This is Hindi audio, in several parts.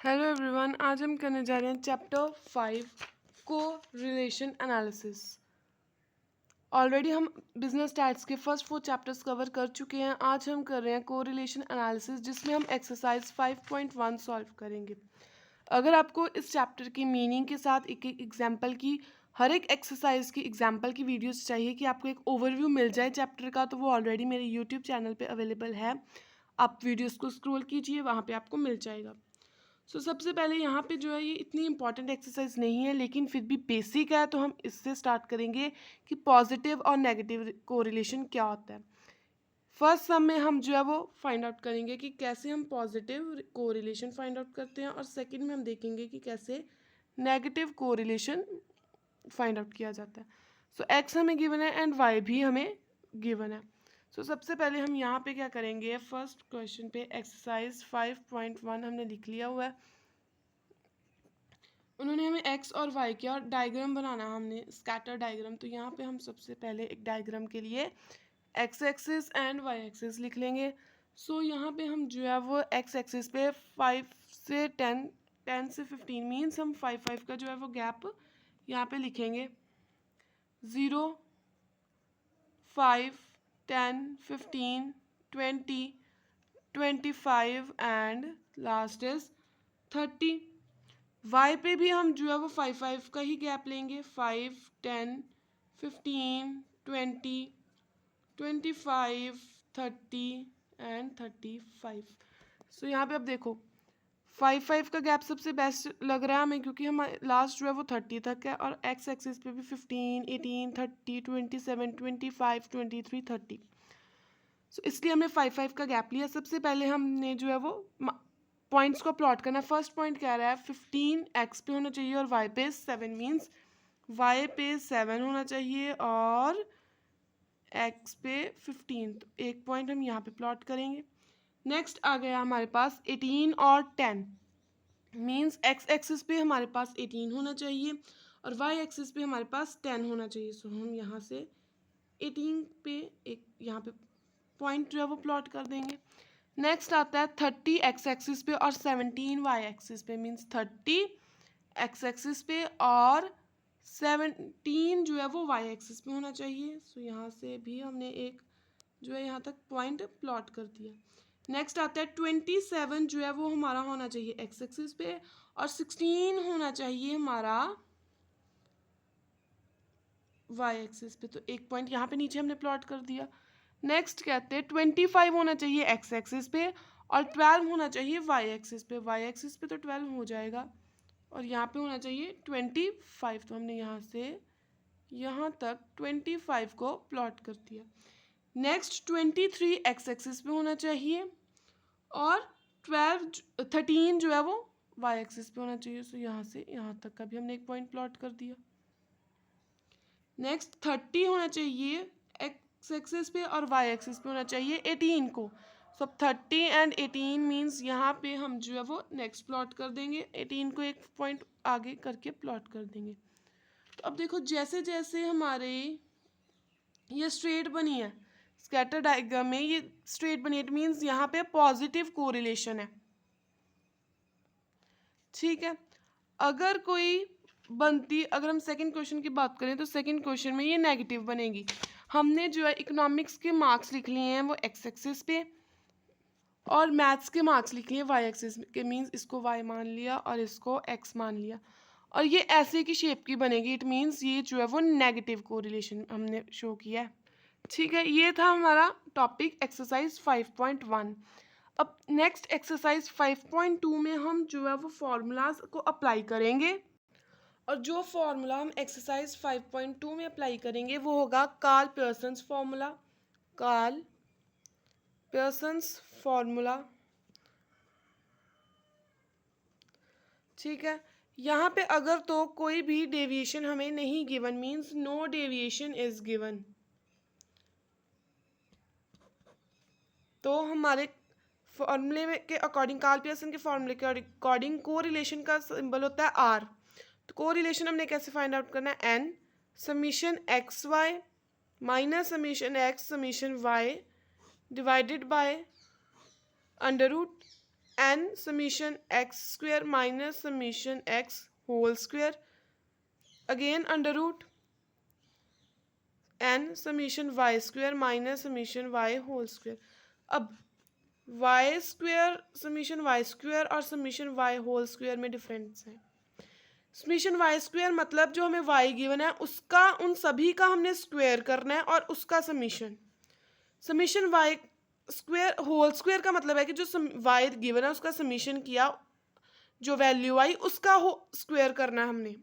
हेलो एवरीवन, आज हम करने जा रहे हैं चैप्टर 5 को रिलेशन एनालिसिस। ऑलरेडी हम बिजनेस स्टैट्स के फर्स्ट 4 चैप्टर्स कवर कर चुके हैं। आज हम कर रहे हैं को रिलेशन एनालिसिस, जिसमें हम एक्सरसाइज 5.1 सॉल्व करेंगे। अगर आपको इस चैप्टर की मीनिंग के साथ एक एक एग्जाम्पल की, हर एक एक्सरसाइज की एग्जाम्पल की वीडियोस चाहिए कि आपको एक ओवरव्यू मिल जाए चैप्टर का, तो वो ऑलरेडी मेरे यूट्यूब चैनल पे अवेलेबल है। आप वीडियोस को स्क्रॉल कीजिए, वहाँ पे आपको मिल जाएगा। सबसे पहले यहाँ पे जो है, ये इतनी इंपॉर्टेंट एक्सरसाइज नहीं है लेकिन फिर भी बेसिक है, तो हम इससे स्टार्ट करेंगे कि पॉजिटिव और नेगेटिव कोरिलेशन क्या होता है। फर्स्ट सम में हम जो है वो फाइंड आउट करेंगे कि कैसे हम पॉजिटिव कोरिलेशन फाइंड आउट करते हैं, और सेकंड में हम देखेंगे कि कैसे नेगेटिव कोरिलेशन फाइंड आउट किया जाता है। एक्स हमें गिवन है एंड वाई भी हमें गिवन है। सबसे पहले हम यहाँ पे क्या करेंगे, फर्स्ट क्वेश्चन पे एक्सरसाइज 5.1 हमने लिख लिया हुआ है। उन्होंने हमें एक्स और वाई किया और डायग्राम बनाना, हमने स्कैटर डायग्राम। तो यहाँ पे हम सबसे पहले एक डायग्राम के लिए x axis and y axis लिख लेंगे। यहाँ पे हम जो है वो एक्स एक्सिस पे 5 से 10, 10 से 15 मीन्स हम 5 का जो है वो गैप यहाँ पे लिखेंगे। 0, 5, 10, 15, 20, 25 एंड लास्ट इज 30। वाई पे भी हम जो है वो 5 का ही गैप लेंगे। 5, 10, 15, 20, 25, 30 एंड 35। यहाँ पे अब देखो 5 का गैप सबसे बेस्ट लग रहा है हमें, क्योंकि हम लास्ट जो है वो 30 तक है, और एक्स एक्सिस पे भी 15, 18, 30, 27, 25, 23, 30। इसलिए हमने 5 का गैप लिया। सबसे पहले हमने जो है वो पॉइंट्स को प्लॉट करना। फर्स्ट पॉइंट कह रहा है 15 एक्स पे होना चाहिए और वाई पे 7, मीन्स वाई पे 7 होना चाहिए और एक्स पे 15। तो एक पॉइंट हम यहाँ पे प्लॉट करेंगे। नेक्स्ट आ गया हमारे पास 18 और 10, मीन्स एक्स एक्सिस पे हमारे पास 18 होना चाहिए और वाई एक्सिस पे हमारे पास 10 होना चाहिए। हम यहाँ से 18 पे एक यहाँ पे पॉइंट जो है वो प्लॉट कर देंगे। नेक्स्ट आता है 30 एक्स एक्सिस पे और 17 वाई एक्सिस पे, मीन्स 30 एक्स एक्सिस पे और 17 जो है वो वाई एक्सिस पे होना चाहिए। यहाँ से भी हमने एक जो है यहाँ तक पॉइंट प्लॉट कर दिया। नेक्स्ट आता है 27 जो है वो हमारा होना चाहिए एक्स एक्सिस पे और 16 होना चाहिए हमारा वाई एक्सिस पे। तो एक पॉइंट यहाँ पे नीचे हमने प्लॉट कर दिया। नेक्स्ट कहते हैं 25 होना चाहिए एक्स एक्सिस पे और 12 होना चाहिए वाई एक्सिस पे। वाई एक्सिस पे तो 12 हो जाएगा और यहाँ पे होना चाहिए 25। तो हमने यहाँ से यहाँ तक 25 को प्लॉट कर दिया। नेक्स्ट 23 एक्स एक्सिस पे होना चाहिए और 13 जो है वो वाई एक्सिस पे होना चाहिए। यहाँ से यहाँ तक का भी हमने एक पॉइंट प्लॉट कर दिया। नेक्स्ट 30 होना चाहिए एक्स एक्सिस पे और वाई एक्सिस पे होना चाहिए 18 को। 30 एंड 18 मीन्स यहाँ पे हम जो है वो नेक्स्ट प्लॉट कर देंगे, 18 को एक पॉइंट आगे करके प्लॉट कर देंगे। तो अब देखो जैसे जैसे हमारे ये स्ट्रेट बनी है स्कैटर डायग्राम में, ये स्ट्रेट बनी है, इट मीन्स यहाँ पे पॉजिटिव कोरिलेशन है। ठीक है, अगर कोई बनती, अगर हम सेकंड क्वेश्चन की बात करें तो सेकंड क्वेश्चन में ये नेगेटिव बनेगी। हमने जो है इकोनॉमिक्स के मार्क्स लिख लिए हैं वो एक्स एक्सिस पे और मैथ्स के मार्क्स लिख लिए वाई एक्सिस के, मीन्स इसको वाई मान लिया और इसको एक्स मान लिया और ये ऐसे की शेप की बनेगी। इट मीन्स ये जो है वो नेगेटिव कोरिलेशन हमने शो किया है। ठीक है, ये था हमारा टॉपिक एक्सरसाइज 5.1। अब नेक्स्ट एक्सरसाइज 5.2 में हम जो है वो फॉर्मूलाज को अप्लाई करेंगे और जो फॉर्मूला हम एक्सरसाइज 5.2 में अप्लाई करेंगे वो होगा Karl Pearson's formula. Karl Pearson's formula, ठीक है। यहाँ पे अगर तो कोई भी डेविएशन हमें नहीं given, means no deviation is given, तो हमारे फॉर्मूले में के अकॉर्डिंग, कार्ल पियर्सन के फॉर्मूले के अकॉर्डिंग को रिलेशन का सिंबल होता है आर। तो को रिलेशन हमने कैसे फाइंड आउट करना है, n summation x y minus summation x summation y divided by under root n summation x square minus summation x whole square, again under root n summation y square minus summation y whole square. अब y square summation y square और समीशन वाई होल स्क्वेयर में डिफरेंस है। समीशन वाई स्क्वेयर मतलब जो हमें वाई गिवन है उसका उन सभी का हमने स्क्वेयर करना है और उसका summation. Summation y square whole square का मतलब है कि जो वाई गिवन है उसका समीशन किया, जो वैल्यू आई उसका स्क्वेयर करना है हमने।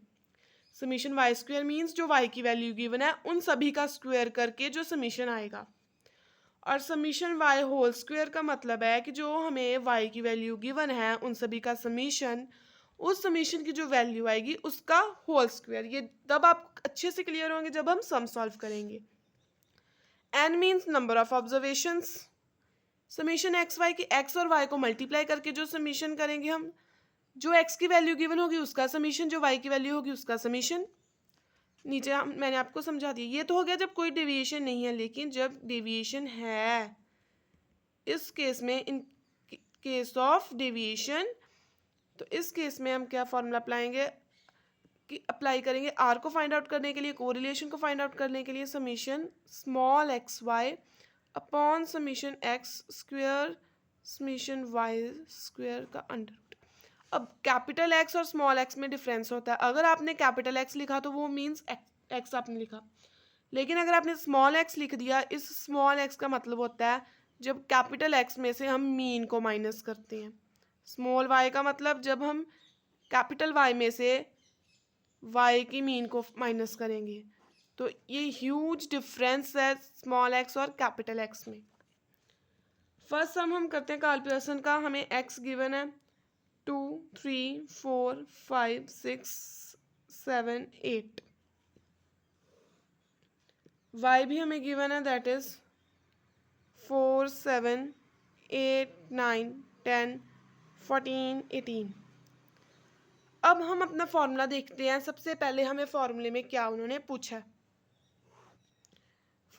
समीशन वाई स्क्वेयर मीन्स जो वाई की वैल्यू गिवन है उन सभी का स्क्वेयर करके जो समीशन आएगा। और समीशन वाई होल स्क्वेयर का मतलब है कि जो हमें वाई की वैल्यू गिवन है उन सभी का समीशन, उस समीशन की जो वैल्यू आएगी उसका होल स्क्वेयर। ये तब आप अच्छे से क्लियर होंगे जब हम सम सॉल्व करेंगे। N means number of observations. Summation x y की एक्स और वाई को मल्टीप्लाई करके जो समीशन करेंगे हम, जो एक्स की वैल्यू गिवन होगी उसका समीशन, जो वाई की वैल्यू होगी उसका समीशन। नीचे मैंने आपको समझा दिया। ये तो हो गया जब कोई डेविएशन नहीं है, लेकिन जब डेविएशन है, इस केस में, इन केस ऑफ डेविएशन, तो इस केस में हम क्या फॉर्मूला अप्लाई करेंगे आर को फाइंड आउट करने के लिए, कोरिलेशन को फाइंड आउट करने के लिए summation small x y upon summation x square summation y square का अंडर। अब कैपिटल एक्स और स्मॉल एक्स में डिफरेंस होता है। अगर आपने कैपिटल एक्स लिखा तो वो मीन्स एक्स आपने लिखा, लेकिन अगर आपने स्मॉल एक्स लिख दिया, इस स्मॉल एक्स का मतलब होता है जब कैपिटल एक्स में से हम मीन को माइनस करते हैं। स्मॉल वाई का मतलब जब हम कैपिटल वाई में से वाई की मीन को माइनस करेंगे। तो ये ह्यूज डिफरेंस है स्मॉल एक्स और कैपिटल एक्स में। फर्स्ट सम हम करते हैं कार्ल पियर्सन का। हमें एक्स गिवन है 2, 3, 4, 5, 6, 7, 8। y भी हमें गिवन है, दैट इज 4, 7, 8, 9, 10, 14, 18। अब हम अपना फॉर्मूला देखते हैं। सबसे पहले हमें फॉर्मूले में क्या उन्होंने पूछा है।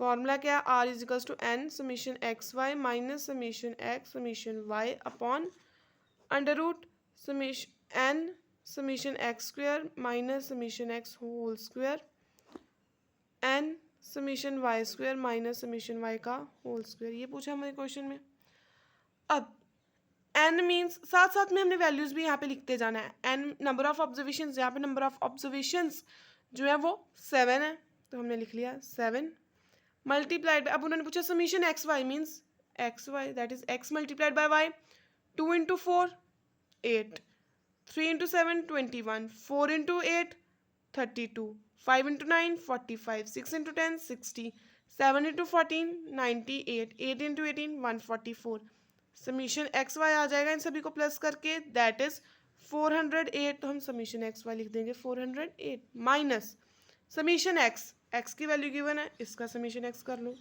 फॉर्मूला क्या है, r is equals to n summation x y minus summation x summation y upon under root summation n summation x square minus summation x whole square n summation y square minus summation y का होल स्क्वेयर। ये पूछा हमारे क्वेश्चन में। अब एन मीन्स साथ साथ में हमने वैल्यूज भी यहाँ पे लिखते जाना है। एन नंबर ऑफ ऑब्जर्वेशन, यहाँ पे नंबर ऑफ ऑब्जर्वेशन जो है वो 7 है, तो हमने लिख लिया 7 मल्टीप्लाइड। अब उन्होंने पूछा summation x y means x y, that is x multiplied by y. 2 into 4 8, 3 into 7 21, 4 into 8 32, 5 into 9 45, 6 into 10 60, 7 into 14 98, 8 into 18 144। Summation x Y आ जाएगा इन सभी को प्लस करके, दैट इज 408। तो हम समीशन एक्स वाई लिख देंगे 408 माइनस समीशन एक्स, एक्स की वैल्यू गिवन है, इसका समीशन एक्स कर लो।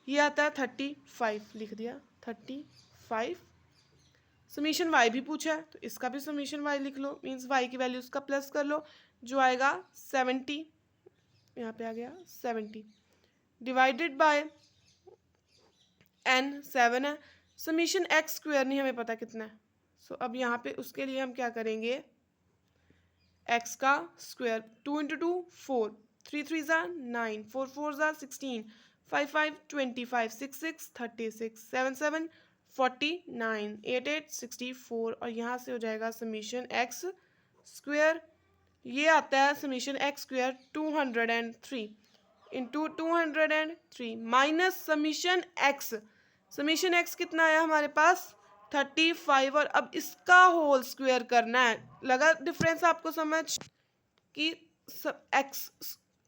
ये आता है 35, लिख दिया 35। समीशन वाई भी पूछा है तो इसका भी समीशन वाई लिख लो, मीन्स वाई की वैल्यू उसका प्लस कर लो, जो आएगा 70। यहाँ पे आ गया 70 डिवाइडेड बाय एन 7 है। समीशन एक्स स्क्वेयर नहीं हमें पता कितना है, सो अब यहाँ पे उसके लिए हम क्या करेंगे, एक्स का स्क्वेयर। 2 into 2 4, 3 3 ज़ा 9, 4 4 ज़ा 16, 5 5 25, 6 6 36, 7 7 49, 8 8 64। और यहाँ से हो जाएगा समीशन एक्स स्क्वेयर। ये आता है summation x square 203 into 203 minus summation x. Summation x कितना आया हमारे पास 35, और अब इसका होल स्क्वेयर करना है। लगा डिफरेंस आपको समझ कि एक्स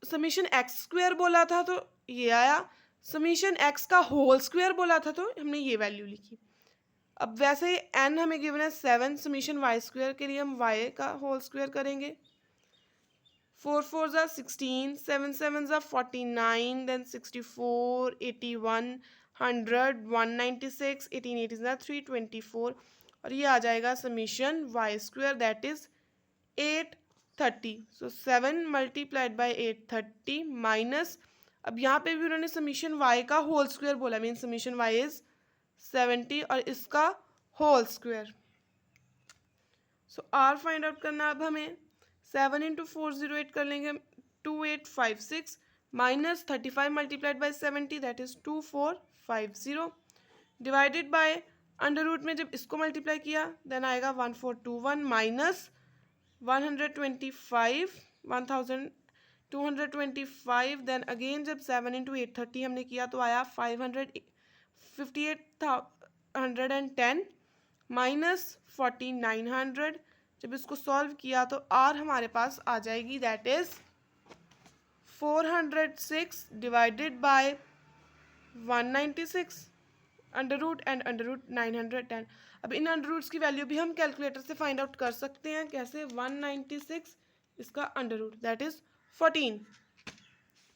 समीशन एक्स स्क्वेयर बोला था तो ये आया, समीशन एक्स का होल स्क्वेयर बोला था तो हमने ये वैल्यू लिखी। अब वैसे ही एन हमें गिवन है 7, समीशन वाई स्क्वेयर के लिए हम वाई का होल स्क्वेयर करेंगे। 4 4 ज़ा 16, 7 7 ज़ा 49, देन 64, 81, 100, 196, 18 18 ज़ा 324, और ये आ जाएगा summation y square, that is 830। So 7 multiplied by 830 minus, अब यहाँ पे भी उन्होंने समीशन वाई का होल स्क्वेयर बोला, मीन समीशन वाई इज 70 और इसका whole square. So r find out करना अब हमें 7 इंटू 408 कर लेंगे 2856 minus 35 multiplied by 70 that is 2450 divided by under root में जब इसको मल्टीप्लाई किया देन आएगा 1421 माइनस 125 1225 देन अगेन जब 7 इंटू 830 हमने किया तो आया 55810 माइनस 4900 जब इसको सॉल्व किया तो आर हमारे पास आ जाएगी that is 406 divided by 196 under root and under root 910। अब इन अंडर रूट्स की वैल्यू भी हम कैलकुलेटर से फाइंड आउट कर सकते हैं। कैसे? 196 इसका अंडर रूट दैट इज 14।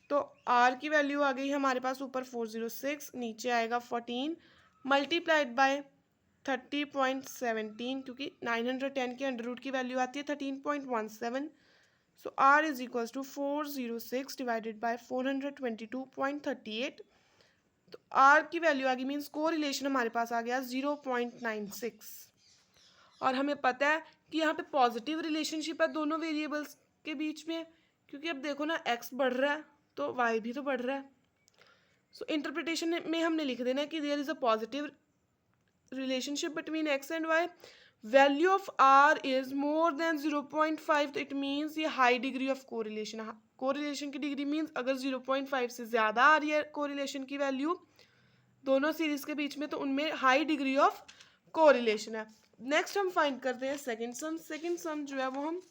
तो आर की वैल्यू आ गई हमारे पास ऊपर 406, नीचे आएगा 14 मल्टीप्लाइड बाय 30.17 क्योंकि 910 के अंडर रूट की वैल्यू आती है 13.17। So r is equals to 406 divided by 422.38। तो आर की वैल्यू आ गई मीन्स को रिलेशन हमारे पास आ गया 0.96। और हमें पता है कि यहाँ पे पॉजिटिव रिलेशनशिप है दोनों वेरिएबल्स के बीच में, क्योंकि अब देखो ना x बढ़ रहा है तो y भी तो बढ़ रहा है। सो इंटरप्रिटेशन में हमने लिख देना है कि there is a positive relationship between x and y। Value of r is more than 0.5 तो इट मीन्स ये high degree of correlation. Correlation की डिग्री मीन्स अगर 0.5 से ज़्यादा आ रही है कोरिलेशन की वैल्यू दोनों सीरीज के बीच में तो उनमें हाई डिग्री ऑफ कोरिलेशन है। नेक्स्ट हम फाइंड करते हैं सेकंड सम। सेकंड सम जो है वो हम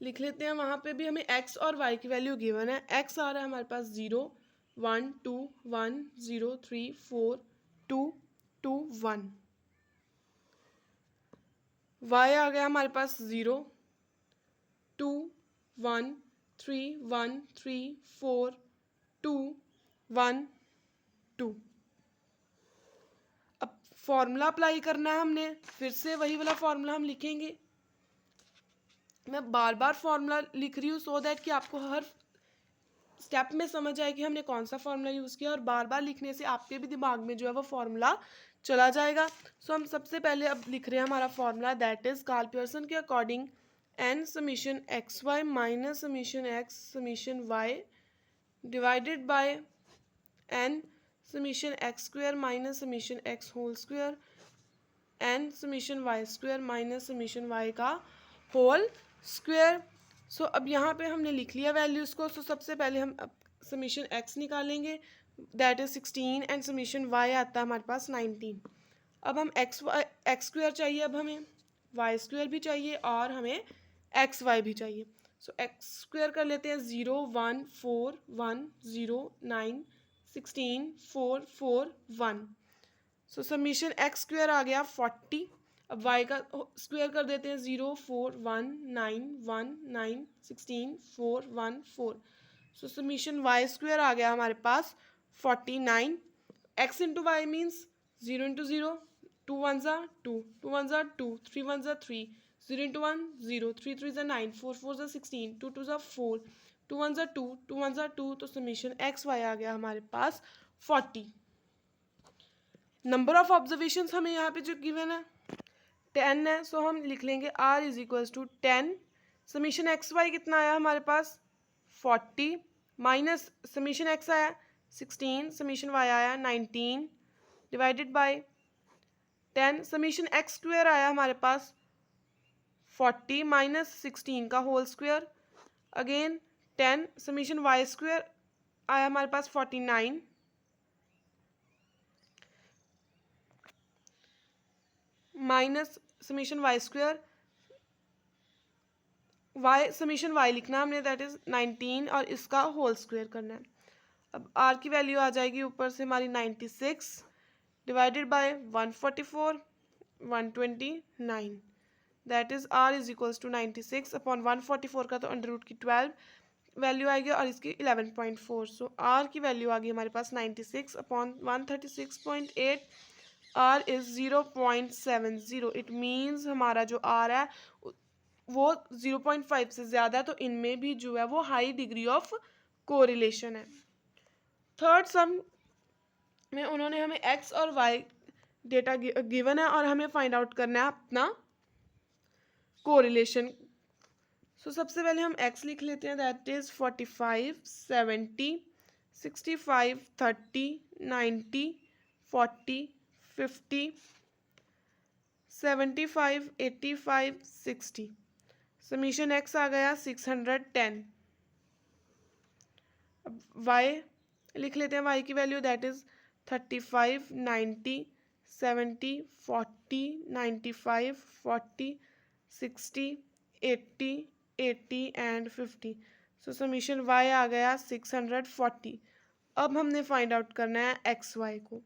लिख लेते हैं। वहाँ पे भी हमें x और y की वैल्यू गिवन है। x आ रहा है हमारे पास 0 1 2 1 0 3 4 2 2 1। y आ गया हमारे पास 0 2 1 3 1 3 4 2 1 2। अब फॉर्मूला अप्लाई करना है हमने, फिर से वही वाला फॉर्मूला हम लिखेंगे। मैं बार बार फॉर्मूला लिख रही हूँ सो दैट कि आपको हर स्टेप में समझ आए कि हमने कौन सा फॉर्मूला यूज़ किया, और बार बार लिखने से आपके भी दिमाग में जो है वो फॉर्मूला चला जाएगा। सो हम सबसे पहले अब लिख रहे हैं हमारा formula that is Karl Pearson के according n summation x y minus summation x summation y divided by n summation x square minus summation x whole square n summation y square minus summation y का होल स्क्वायर। सो अब यहाँ पे हमने लिख लिया वैल्यूज़ को। सो सबसे पहले हम समीशन एक्स निकालेंगे that is 16 and summation y आता है हमारे पास 19। अब हम एक्स स्क्वायर चाहिए, अब हमें वाई स्क्वायर भी चाहिए और हमें एक्स वाई भी चाहिए। सो एक्स स्क्वायर कर लेते हैं 0 1 4 1 0 9 16 4 4 1। सो समीशन एक्स स्क्वायर आ गया 40। अब वाई का स्क्वायर कर देते हैं 0 4 1 9 1 9 16 4 1 4। सो समीशन वाई स्क्वायर आ गया हमारे पास 49। X into y means 0 into 0 2 1 ज़ा 2 2 1 ज़ा 2 3 1 ज़ा 3 0 इंटू 1 0 3 3 ज़ा 9 4 4 ज़ा 16 2 2 ज़ा 4 2 1 ज़ा 2 2 1 ज़ा 2। तो समीशन एक्स वाई आ गया हमारे पास 40। नंबर ऑफ ऑब्जर्वेशंस हमें यहाँ पे जो गिवन है 10 है। सो हम लिख लेंगे r is equals to 10 summation x y कितना आया हमारे पास 40 माइनस समीशन एक्स आया 16 समीशन वाई आया 19 divided by 10 summation x square आया हमारे पास 40 माइनस 16 का whole square again 10 summation y square आया हमारे पास 49 minus summation y square y summation y लिखना हमने दैट इज 19 और इसका होल स्क्वायर करना है। अब आर की वैल्यू आ जाएगी ऊपर से हमारी 96 divided by 144 129 that is r is equals to 96 upon 144 का तो अंडर रूट की 12 वैल्यू आएगी और इसकी 11.4। सो आर की वैल्यू आ गई हमारे पास 96 upon 136.8 r is 0.70। It means हमारा जो आर है वो 0.5 से ज़्यादा है, तो इनमें भी जो है वो हाई डिग्री ऑफ कोरिलेशन है। थर्ड सम में उन्होंने हमें एक्स और वाई डेटा गिवन है और हमें फाइंड आउट करना है अपना कोरिलेशन। सो सबसे पहले हम x लिख लेते हैं, दैट इज 45, 70, 65, 30, 90, 40, 50, 75, 85, 60। समीशन x आ गया 610। अब y लिख लेते हैं, y की value that is 35, 90, 70, 40, 95, 40, 60, 80, 80 and 50। So summation y आ गया 640। अब हमने फाइंड आउट करना है एक्स वाई को।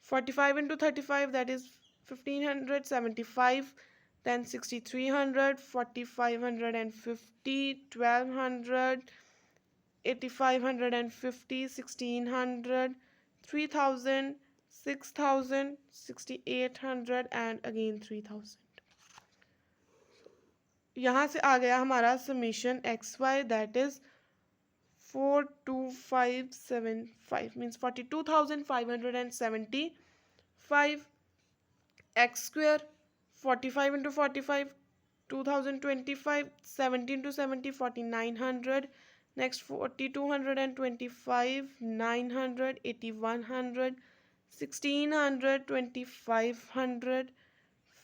45 into 35 that is 1575, then 6300, 4550, 1200, 8550, 1600, 3000, 6000, 6800 and again 3000। यहाँ से आ गया हमारा summation x y that is 42575 means 42,575 x square 45 into 45 2025 70 into 70 4900 next 4225 900 8100 1600 2500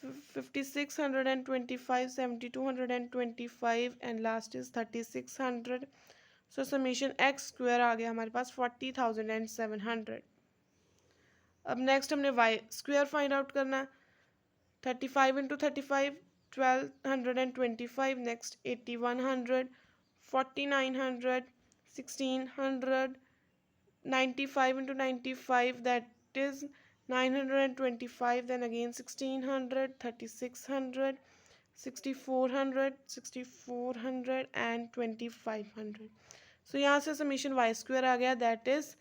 5625 7225 and last is 3600। So summation x square आ गया हमारे पास 40,700। अब नेक्स्ट हमने वाई स्क्वायर फाइंड आउट करना है। 35 into 35 1225, next 8100, 4900, 1600, 95 into 95 that is 925, then again 1600, 3600, 6400, 6400 and 2500। सो यहाँ से समीशन वाई स्क्वायर आ गया दैट इज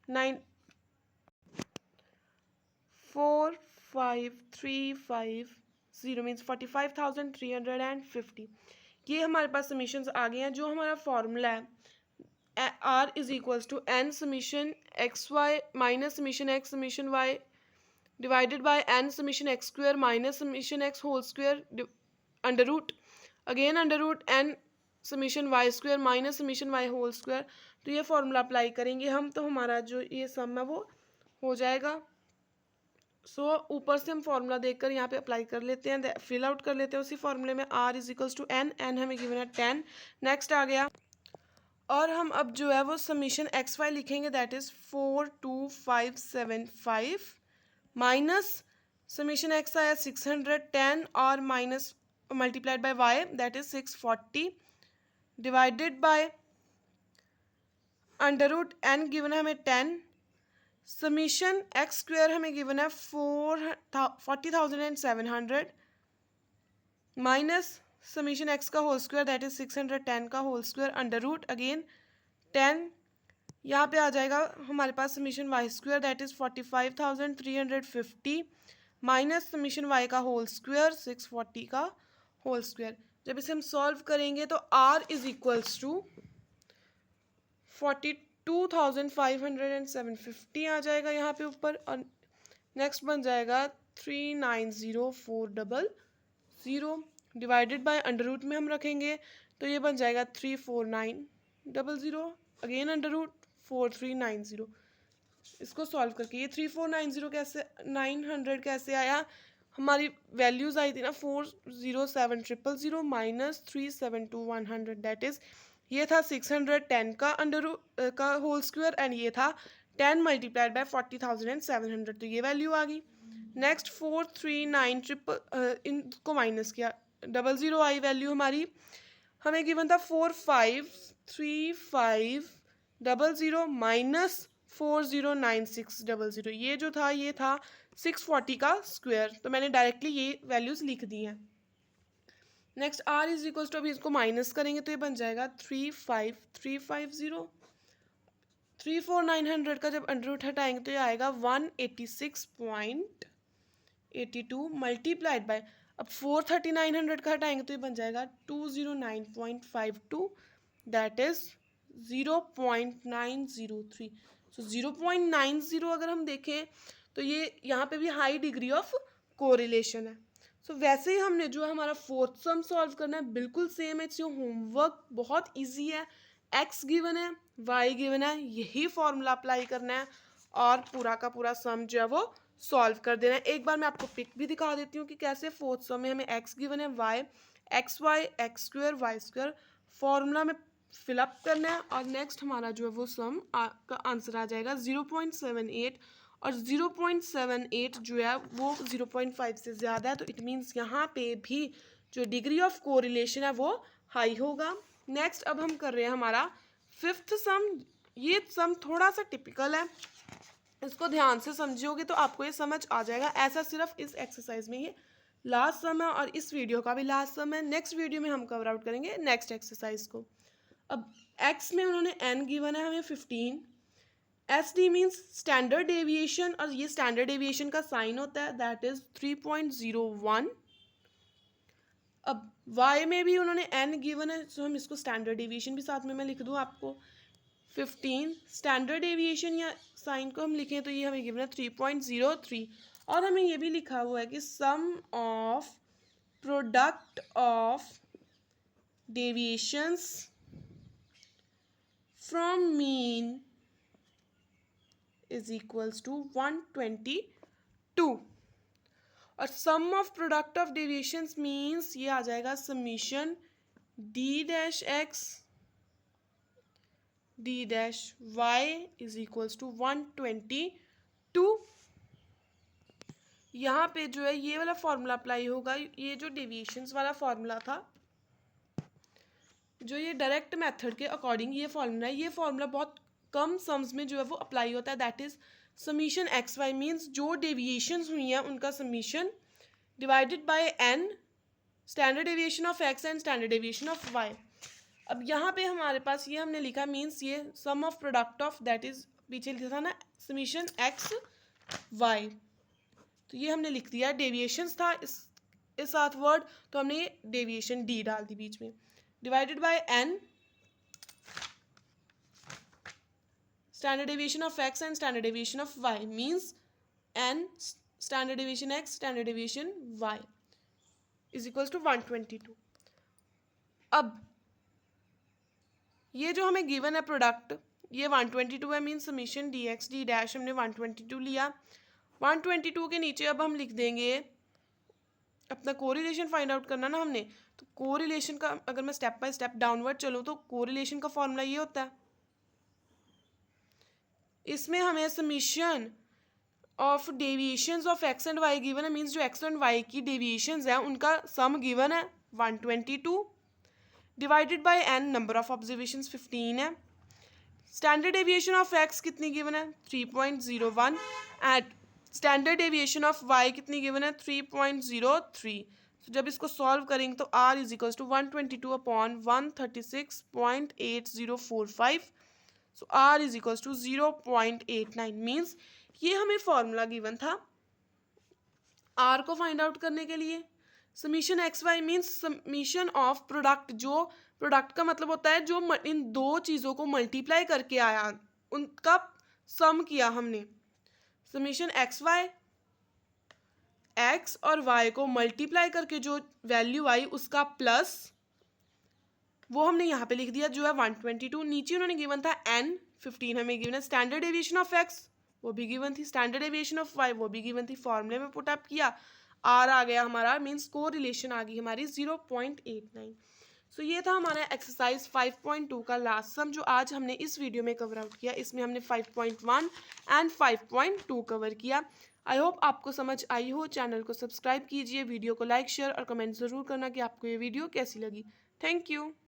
94530 मीन्स 45,350। ये हमारे पास समीशंस आ गए हैं। जो हमारा फॉर्मूला है r is equals to n summation x y minus summation x summation y divided by n summation x square minus summation x whole square under root again under root n summation y square minus summation y whole square. तो ये फॉर्मूला अप्लाई करेंगे हम, तो हमारा जो ये सम है वो हो जाएगा। सो ऊपर से हम फॉर्मूला देखकर यहाँ पे अप्लाई कर लेते हैं, फिल आउट कर लेते हैं उसी फॉर्मूले में। R is equals to n, n हमें गिवन है 10। नेक्स्ट आ गया और हम अब जो है वो समीशन एक्स वाई लिखेंगे that is 42575 minus summation x आया 610 और minus multiplied by y that is 640 divided by under root n given है हमें 10। समीशन एक्स स्क्वायर हमें गिवन है 40,700 माइनस समीशन एक्स का होल स्क्वायर दैट इज 610 का whole square under root again 10। यहाँ पे आ जाएगा हमारे पास summation y square that is 45,350 minus summation y का होल स्क्वायर 640 का होल स्क्वायर। जब इसे हम सॉल्व करेंगे तो आर इज इक्वल्स टू 42,550 आ जाएगा यहाँ पे ऊपर और नेक्स्ट बन जाएगा 390,400 डिवाइडेड बाय अंडर रूट में हम रखेंगे तो ये बन जाएगा 34900 अगेन अंडर रूट 4390। इसको सॉल्व करके ये 3490 कैसे 900 कैसे आया, हमारी वैल्यूज आई थी ना 407,000 माइनस 372,100 दैट इज ये था 610 का अंडर का होल स्क्वायर एंड ये था 10 मल्टीप्लाइड बाय 40,700 तो ये वैल्यू आ गई। नेक्स्ट 439 इनको माइनस किया 00 आई वैल्यू हमारी, हमें गिवन था 453500 माइनस 409600 ये जो था ये था 640 का स्क्वायर, तो मैंने डायरेक्टली ये वैल्यूज लिख दी हैं। Next r is equals to अभी इसको माइनस करेंगे तो ये बन जाएगा 35350। 34,900 का जब अंडर रूट हटाएंगे तो ये आएगा 186.82 मल्टीप्लाइड बाय अब 43900 का हटाएंगे तो ये बन जाएगा 209.52 दैट इज 0.903। सो 0.90 अगर हम देखें तो ये यहाँ पे भी हाई डिग्री ऑफ कोरिलेशन है। सो वैसे ही हमने जो है हमारा फोर्थ सम सॉल्व करना है, बिल्कुल सेम है, इट्स योर होमवर्क, बहुत इजी है। एक्स गिवन है, वाई गिवन है, यही फॉर्मूला अप्लाई करना है और पूरा का पूरा सम जो है वो सॉल्व कर देना है। एक बार मैं आपको पिक भी दिखा देती हूँ कि कैसे फोर्थ सम में हमें एक्स गिवन है, y x y x square y square formula में फिलअप करना है और नेक्स्ट हमारा जो है वो सम का आंसर आ जाएगा 0.78 और 0.78 जो है वो 0.5 से ज़्यादा है, तो इट मीन्स यहाँ पे भी जो डिग्री ऑफ कोरिलेशन है वो हाई होगा। नेक्स्ट अब हम कर रहे हैं हमारा फिफ्थ सम। ये सम थोड़ा सा टिपिकल है, इसको ध्यान से समझोगे तो आपको ये समझ आ जाएगा। ऐसा सिर्फ इस एक्सरसाइज में ये लास्ट सम है और इस वीडियो का भी लास्ट सम है। नेक्स्ट वीडियो में हम कवर आउट करेंगे नेक्स्ट एक्सरसाइज को। अब एक्स में उन्होंने एन गिवन है हमें 15, S D means standard deviation और ये स्टैंडर्ड डेविएशन का साइन होता है दैट इज 3.01। अब वाई में भी उन्होंने एन गिवन है, तो हम इसको स्टैंडर्ड डेविएशन भी साथ में मैं लिख दूँ आपको 15, स्टैंडर्ड डेविएशन या साइन को हम लिखें तो ये हमें गिवन है 3.03 और हमें ये भी लिखा हुआ है कि sum of product of deviations from mean is equals to 122 और sum of product of deviations means ये आ जाएगा summation d dash x d dash y is equals to 122। यहाँ पे जो है ये वाला फॉर्मूला अप्लाई होगा। ये जो डेविएशंस वाला फॉर्मूला था, जो ये डायरेक्ट मेथड के अकॉर्डिंग ये फॉर्मूला है, ये फॉर्मूला बहुत कम सम्स में जो है वो अप्लाई होता है। That is summation x y means जो डेविएशंस हुई हैं उनका summation divided by n standard deviation of x and standard deviation of y. अब यहाँ पे हमारे पास ये हमने लिखा मीन्स ये sum of product of that is पीछे लिखा था ना समीशन एक्स वाई, तो ये हमने लिख दिया। डेविएशंस था इस साथ वर्ड, तो हमने ये डेविएशन डी डाल दी बीच में, divided by n standard deviation of x and standard deviation of y means n standard deviation x standard deviation y is equals to 122। अब ये जो हमें गिवन है प्रोडक्ट ये 122 है means summation D x d dash हमने 122 लिया। 122 के नीचे अब हम लिख देंगे अपना कोरिलेशन फाइंड आउट करना ना हमने, तो कोरिलेशन का अगर मैं स्टेप बाय स्टेप डाउनवर्ड चलूँ तो कोरिलेशन का फॉर्मूला ये होता है। इसमें हमें summation of deviations of x and y given है मीन्स जो एक्स एंड वाई की डेविएशंस हैं उनका सम गिवन है 122 divided by n number of observations 15 है। स्टैंडर्ड डेविएशन ऑफ एक्स कितनी गिवन है 3.01 and standard deviation of y कितनी गिवन है 3.03। तो जब इसको सॉल्व करेंगे तो r is equals to 122 upon 136.8045, so r is equals to 0.89 means ये हमें फॉर्मूला गिवन था r को फाइंड आउट करने के लिए। Summation x y means summation of product, जो प्रोडक्ट का मतलब होता है जो इन दो चीज़ों को मल्टीप्लाई करके आया उनका सम किया हमने। समीशन एक्स वाई एक्स और वाई को मल्टीप्लाई करके जो वैल्यू आई उसका प्लस वो हमने यहाँ पे लिख दिया जो है 122। नीचे उन्होंने गिवन था एन 15 हमें गिवन है। स्टैंडर्ड डेविएशन ऑफ एक्स वो भी गिवन थी, स्टैंडर्ड डेविएशन ऑफ वाई वो भी गिवन थी, फॉर्मूले में पुट अप किया, आर आ गया हमारा मीन्स को रिलेशन आ गई हमारी 0.89। सो ये था हमारा एक्सरसाइज 5.2 का लास्ट सम जो आज हमने इस वीडियो में कवर आउट किया। इसमें हमने 5.1 एंड 5.2 कवर किया। आई होप आपको समझ आई हो। चैनल को सब्सक्राइब कीजिए, वीडियो को लाइक शेयर और कमेंट ज़रूर करना कि आपको ये वीडियो कैसी लगी। Thank you.